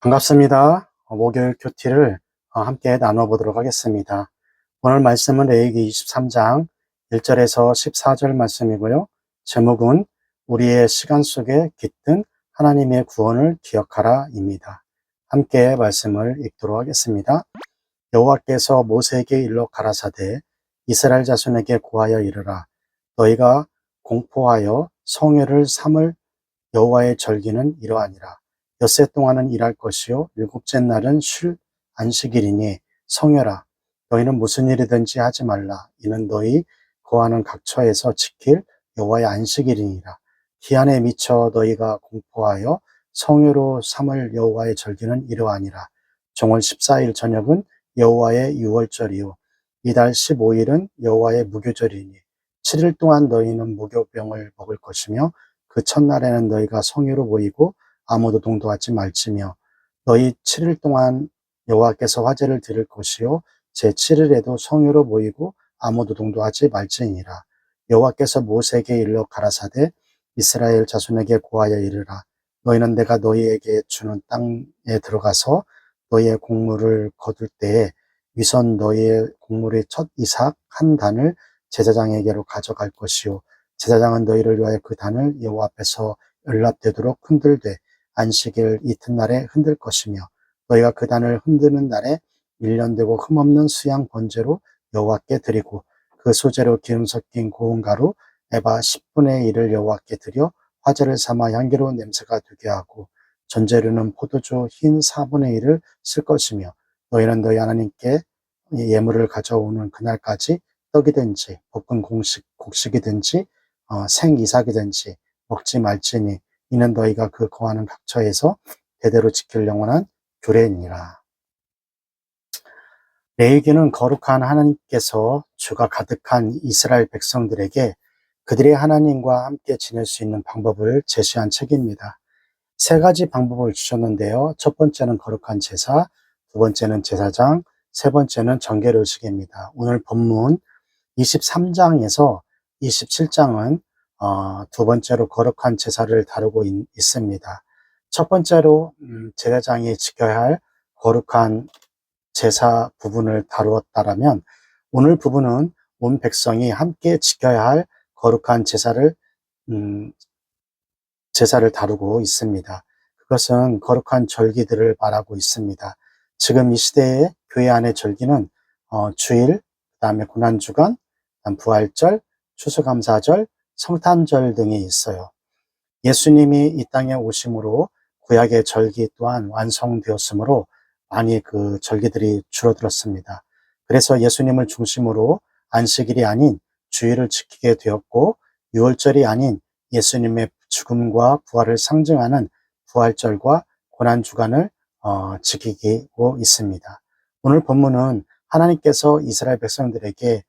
반갑습니다. 목요일 큐티를 함께 나눠보도록 하겠습니다. 오늘 말씀은 레위기 23장 1절에서 14절 말씀이고요. 제목은 우리의 시간 속에 깃든 하나님의 구원을 기억하라입니다. 함께 말씀을 읽도록 하겠습니다. 여호와께서 모세에게 일러 가라사대 이스라엘 자손에게 고하여 이르라. 너희가 공포하여 성회를 삼을 여호와의 절기는 이러하니라. 엿새 동안은 일할 것이요 일곱째 날은 쉴 안식일이니 성회라. 너희는 무슨 일이든지 하지 말라. 이는 너희 거하는 각처에서 지킬 여호와의 안식일이니라. 기한에 미쳐 너희가 공포하여 성회로 삼을 여호와의 절기는 이러하니라. 정월 14일 저녁은 여호와의 유월절이요 이달 15일은 여호와의 무교절이니 7일 동안 너희는 무교병을 먹을 것이며 그 첫날에는 너희가 성회로 모이고 아무도 동도하지 말지며 너희 7일 동안 여호와께서 화제를 드릴 것이요 제7일에도 성회로 모이고 아무도 동도하지 말지니라. 여호와께서 모세에게 일러 가라사대 이스라엘 자손에게 고하여 이르라. 너희는 내가 너희에게 주는 땅에 들어가서 너희의 곡물을 거둘 때에 위선 너희의 곡물의 첫 이삭 한 단을 제사장에게로 가져갈 것이요 제사장은 너희를 위하여 그 단을 여호와 앞에서 연락되도록 흔들되 안식일 이튿날에 흔들 것이며 너희가 그 단을 흔드는 날에 1년 되고 흠없는 수양 번제로 여호와께 드리고 그 소재로 기름 섞인 고운 가루 에바 10분의 1을 여호와께 드려 화제를 삼아 향기로운 냄새가 되게 하고 전제료는 포도주 흰 4분의 1을 쓸 것이며 너희는 너희 하나님께 예물을 가져오는 그날까지 떡이든지 볶은 곡식이든지 생이삭이든지 먹지 말지니 이는 너희가 그 거하는 각처에서 대대로 지킬 영원한 규례니라. 레위기는 거룩한 하나님께서 주가 가득한 이스라엘 백성들에게 그들의 하나님과 함께 지낼 수 있는 방법을 제시한 책입니다. 세 가지 방법을 주셨는데요. 첫 번째는 거룩한 제사, 두 번째는 제사장, 세 번째는 정결의식입니다. 오늘 본문 23장에서 27장은 두 번째로 거룩한 제사를 다루고 있습니다. 첫 번째로 제사장이 지켜야 할 거룩한 제사 부분을 다루었다라면 오늘 부분은 온 백성이 함께 지켜야 할 거룩한 제사를 다루고 있습니다. 그것은 거룩한 절기들을 말하고 있습니다. 지금 이 시대의 교회 안의 절기는 주일, 그 다음에 고난주간, 부활절, 추수감사절, 성탄절 등이 있어요. 예수님이 이 땅에 오심으로 구약의 절기 또한 완성되었으므로 많이 그 절기들이 줄어들었습니다. 그래서 예수님을 중심으로 안식일이 아닌 주일을 지키게 되었고 유월절이 아닌 예수님의 죽음과 부활을 상징하는 부활절과 고난주간을 지키고 있습니다. 오늘 본문은 하나님께서 이스라엘 백성들에게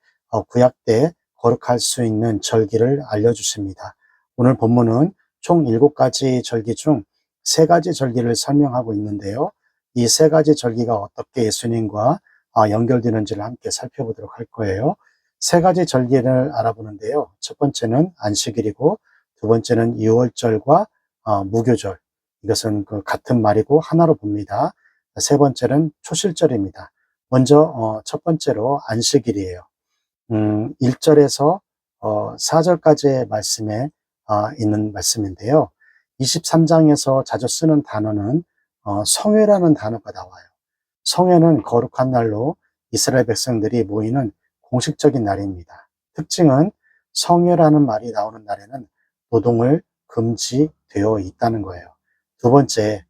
구약 때 거룩할 수 있는 절기를 알려주십니다. 오늘 본문은 총 7가지 절기 중 3가지 절기를 설명하고 있는데요. 이 3가지 절기가 어떻게 예수님과 연결되는지를 함께 살펴보도록 할 거예요. 3가지 절기를 알아보는데요. 첫 번째는 안식일이고 두 번째는 유월절과 무교절. 이것은 그 같은 말이고 하나로 봅니다. 세 번째는 초실절입니다. 먼저 첫 번째로 안식일이에요. 1절에서 4절까지의 말씀에 있는 말씀인데요. 23장에서 자주 쓰는 단어는 성회라는 단어가 나와요. 성회는 거룩한 날로 이스라엘 백성들이 모이는 공식적인 날입니다. 특징은 성회라는 말이 나오는 날에는 노동을 금지되어 있다는 거예요. 두 번째,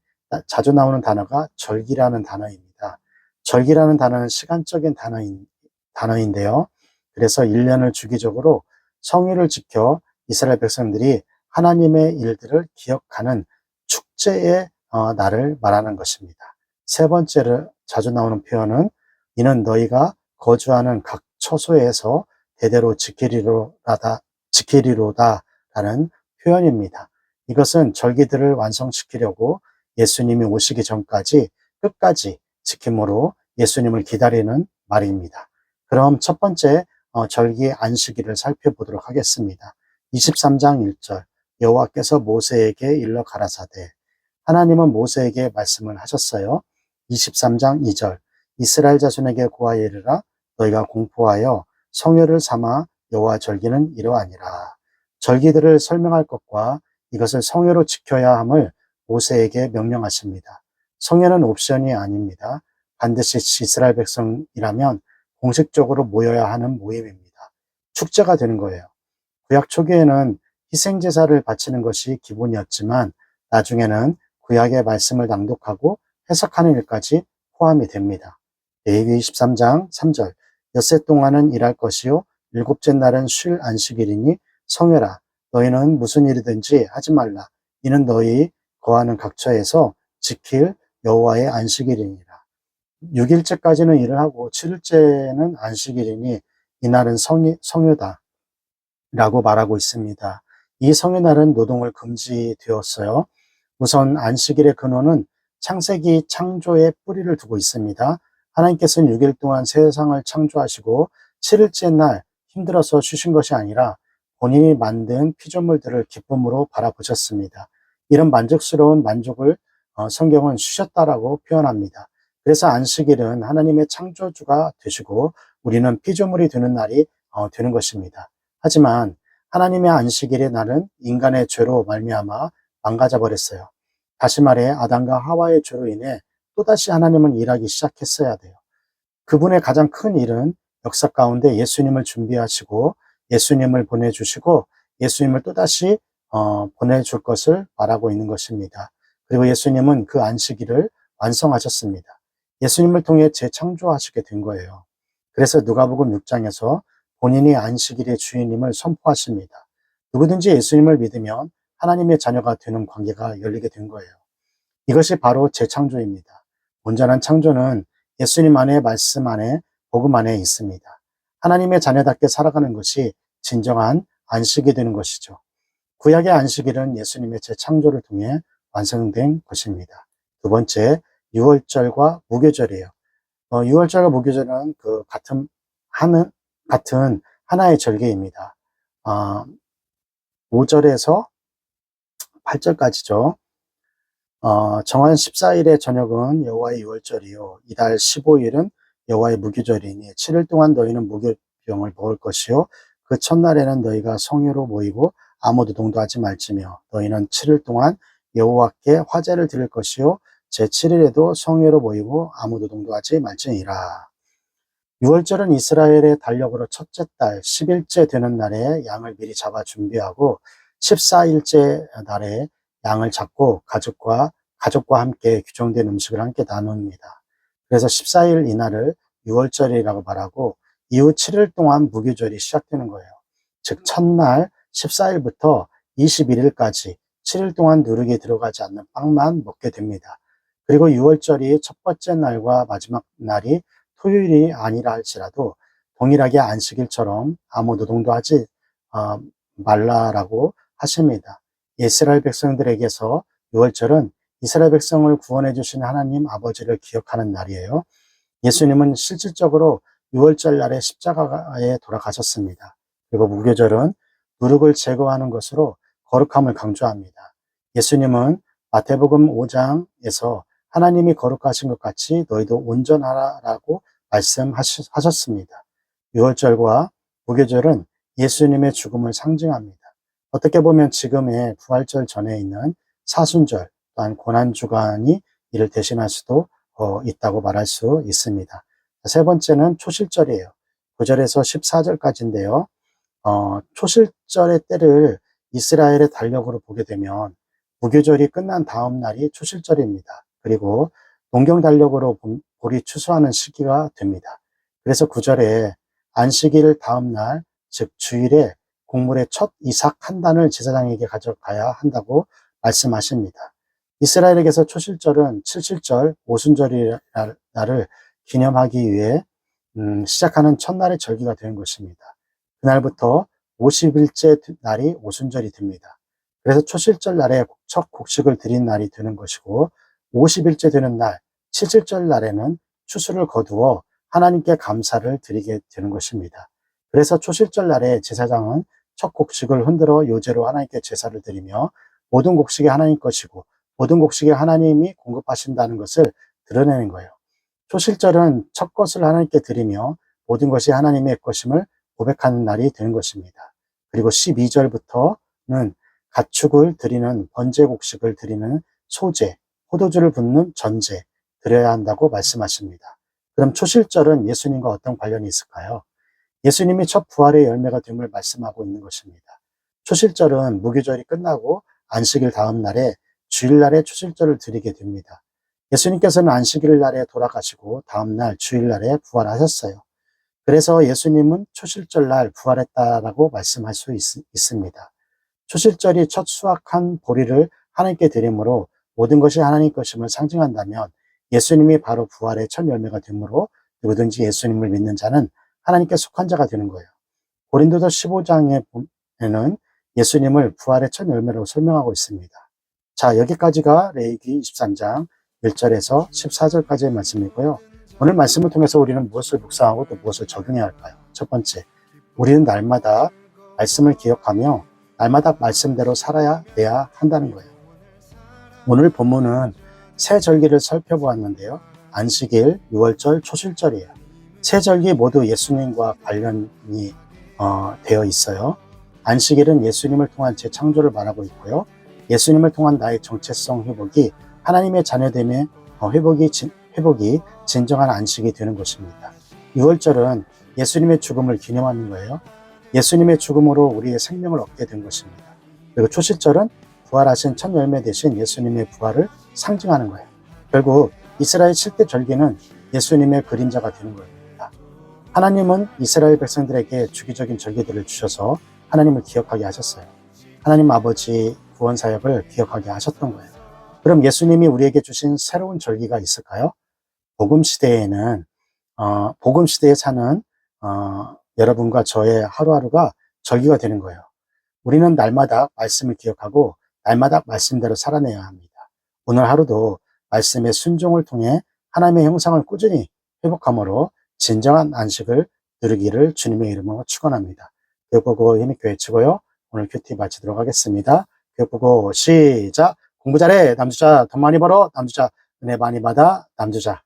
자주 나오는 단어가 절기라는 단어입니다. 절기라는 단어는 시간적인 단어인데요. 그래서 1년을 주기적으로 성회를 지켜 이스라엘 백성들이 하나님의 일들을 기억하는 축제의 날을 말하는 것입니다. 세 번째로 자주 나오는 표현은 이는 너희가 거주하는 각 처소에서 대대로 지키리로다라는 표현입니다. 이것은 절기들을 완성시키려고 예수님이 오시기 전까지 끝까지 지킴으로 예수님을 기다리는 말입니다. 그럼 첫 번째 절기 안식일을 살펴보도록 하겠습니다. 23장 1절 여호와께서 모세에게 일러 가라사대 하나님은 모세에게 말씀을 하셨어요. 23장 2절 이스라엘 자손에게 고하여 이르라 너희가 공포하여 성회를 삼아 여호와 절기는 이러하니라. 절기들을 설명할 것과 이것을 성회로 지켜야 함을 모세에게 명령하십니다. 성회는 옵션이 아닙니다. 반드시 이스라엘 백성이라면 공식적으로 모여야 하는 모임입니다. 축제가 되는 거예요. 구약 초기에는 희생제사를 바치는 것이 기본이었지만 나중에는 구약의 말씀을 낭독하고 해석하는 일까지 포함이 됩니다. 레위기 23장 3절 엿새 동안은 일할 것이요 일곱째 날은 쉴 안식일이니 성회라 너희는 무슨 일이든지 하지 말라 이는 너희 거하는 각처에서 지킬 여호와의 안식일이니라. 6일째까지는 일을 하고 7일째는 안식일이니 이날은 성회다 라고 말하고 있습니다. 이 성회날은 노동을 금지되었어요. 우선 안식일의 근원은 창세기 창조의 뿌리를 두고 있습니다. 하나님께서는 6일 동안 세상을 창조하시고 7일째 날 힘들어서 쉬신 것이 아니라 본인이 만든 피조물들을 기쁨으로 바라보셨습니다. 이런 만족스러운 만족을 성경은 쉬셨다라고 표현합니다. 그래서 안식일은 하나님의 창조주가 되시고 우리는 피조물이 되는 날이 되는 것입니다. 하지만 하나님의 안식일의 날은 인간의 죄로 말미암아 망가져 버렸어요. 다시 말해 아담과 하와의 죄로 인해 또다시 하나님은 일하기 시작했어야 돼요. 그분의 가장 큰 일은 역사 가운데 예수님을 준비하시고 예수님을 보내주시고 예수님을 또다시 보내줄 것을 말하고 있는 것입니다. 그리고 예수님은 그 안식일을 완성하셨습니다. 예수님을 통해 재창조하시게 된 거예요. 그래서 누가복음 6장에서 본인이 안식일의 주인임을 선포하십니다. 누구든지 예수님을 믿으면 하나님의 자녀가 되는 관계가 열리게 된 거예요. 이것이 바로 재창조입니다. 온전한 창조는 예수님 안에 말씀 안에 복음 안에 있습니다. 하나님의 자녀답게 살아가는 것이 진정한 안식이 되는 것이죠. 구약의 안식일은 예수님의 재창조를 통해 완성된 것입니다. 두 번째, 유월절과 무교절이에요. 유월절과 무교절은 같은 하나의 절기입니다. 5절에서 8절까지죠. 정한 14일의 저녁은 여호와의 유월절이요 이달 15일은 여호와의 무교절이니 7일 동안 너희는 무교병을 먹을 것이요 그 첫날에는 너희가 성회로 모이고 아무 노동도 하지 말지며 너희는 7일 동안 여호와께 화제를 드릴 것이요 제7일에도 성회로 모이고 아무 노동도 하지 말지니라. 유월절은 이스라엘의 달력으로 첫째 달 10일째 되는 날에 양을 미리 잡아 준비하고 14일째 날에 양을 잡고 가족과 함께 규정된 음식을 함께 나눕니다. 그래서 14일 이날을 유월절이라고 말하고 이후 7일 동안 무교절이 시작되는 거예요. 즉 첫날 14일부터 21일까지 7일 동안 누룩이 들어가지 않는 빵만 먹게 됩니다. 그리고 유월절이 첫 번째 날과 마지막 날이 토요일이 아니라 할지라도 동일하게 안식일처럼 아무 노동도 하지 말라라고 하십니다. 이스라엘 백성들에게서 유월절은 이스라엘 백성을 구원해 주신 하나님 아버지를 기억하는 날이에요. 예수님은 실질적으로 유월절 날에 십자가에 돌아가셨습니다. 그리고 무교절은 누룩을 제거하는 것으로 거룩함을 강조합니다. 예수님은 마태복음 5장에서 하나님이 거룩하신 것 같이 너희도 온전하라라고 말씀하셨습니다. 유월절과 무교절은 예수님의 죽음을 상징합니다. 어떻게 보면 지금의 부활절 전에 있는 사순절 또한 고난주간이 이를 대신할 수도 있다고 말할 수 있습니다. 세 번째는 초실절이에요. 9절에서 14절까지인데요. 초실절의 때를 이스라엘의 달력으로 보게 되면 무교절이 끝난 다음 날이 초실절입니다. 그리고 농경 달력으로 볼이 추수하는 시기가 됩니다. 그래서 9절에 안식일 다음 날, 즉 주일에 곡물의 첫 이삭 한 단을 제사장에게 가져가야 한다고 말씀하십니다. 이스라엘에게서 초실절은 칠칠절, 오순절이라를 기념하기 위해 시작하는 첫날의 절기가 되는 것입니다. 그날부터 50일째 날이 오순절이 됩니다. 그래서 초실절 날에 첫 곡식을 드린 날이 되는 것이고 50일째 되는 날, 칠칠절 날에는 추수를 거두어 하나님께 감사를 드리게 되는 것입니다. 그래서 초실절 날에 제사장은 첫 곡식을 흔들어 요제로 하나님께 제사를 드리며 모든 곡식이 하나님 것이고 모든 곡식에 하나님이 공급하신다는 것을 드러내는 거예요. 초실절은 첫 것을 하나님께 드리며 모든 것이 하나님의 것임을 고백하는 날이 되는 것입니다. 그리고 12절부터는 가축을 드리는 번제 곡식을 드리는 소제, 포도주를 붓는 전제 드려야 한다고 말씀하십니다. 그럼 초실절은 예수님과 어떤 관련이 있을까요? 예수님이 첫 부활의 열매가 됨을 말씀하고 있는 것입니다. 초실절은 무교절이 끝나고 안식일 다음 날에 주일날에 초실절을 드리게 됩니다. 예수님께서는 안식일 날에 돌아가시고 다음 날 주일날에 부활하셨어요. 그래서 예수님은 초실절 날 부활했다라고 말씀할 수 있습니다. 초실절이 첫 수확한 보리를 하나님께 드림으로 모든 것이 하나님 것임을 상징한다면 예수님이 바로 부활의 첫 열매가 되므로 누구든지 예수님을 믿는 자는 하나님께 속한 자가 되는 거예요. 고린도서 15장에는 예수님을 부활의 첫 열매로 설명하고 있습니다. 자, 여기까지가 레위기 23장 1절에서 14절까지의 말씀이고요. 오늘 말씀을 통해서 우리는 무엇을 묵상하고 또 무엇을 적용해야 할까요? 첫 번째, 우리는 날마다 말씀을 기억하며 날마다 말씀대로 살아야 돼야 한다는 거예요. 오늘 본문은 세 절기를 살펴보았는데요. 안식일, 유월절, 초실절이에요. 세 절기 모두 예수님과 관련이 되어 있어요. 안식일은 예수님을 통한 재창조를 말하고 있고요. 예수님을 통한 나의 정체성 회복이 하나님의 자녀됨의 회복이 진정한 안식이 되는 것입니다. 유월절은 예수님의 죽음을 기념하는 거예요. 예수님의 죽음으로 우리의 생명을 얻게 된 것입니다. 그리고 초실절은 부활하신 첫 열매 대신 예수님의 부활을 상징하는 거예요. 결국 이스라엘 7대 절기는 예수님의 그림자가 되는 겁니다. 하나님은 이스라엘 백성들에게 주기적인 절기들을 주셔서 하나님을 기억하게 하셨어요. 하나님 아버지 구원 사역을 기억하게 하셨던 거예요. 그럼 예수님이 우리에게 주신 새로운 절기가 있을까요? 복음 시대에 사는 여러분과 저의 하루하루가 절기가 되는 거예요. 우리는 날마다 말씀을 기억하고 날마다 말씀대로 살아내야 합니다. 오늘 하루도 말씀의 순종을 통해 하나님의 형상을 꾸준히 회복함으로 진정한 안식을 누리기를 주님의 이름으로 축원합니다. 교육보고 힘있게 외치고요. 오늘 큐티 마치도록 하겠습니다. 교육보고 시작! 공부 잘해 남주자, 돈 많이 벌어 남주자, 은혜 많이 받아 남주자.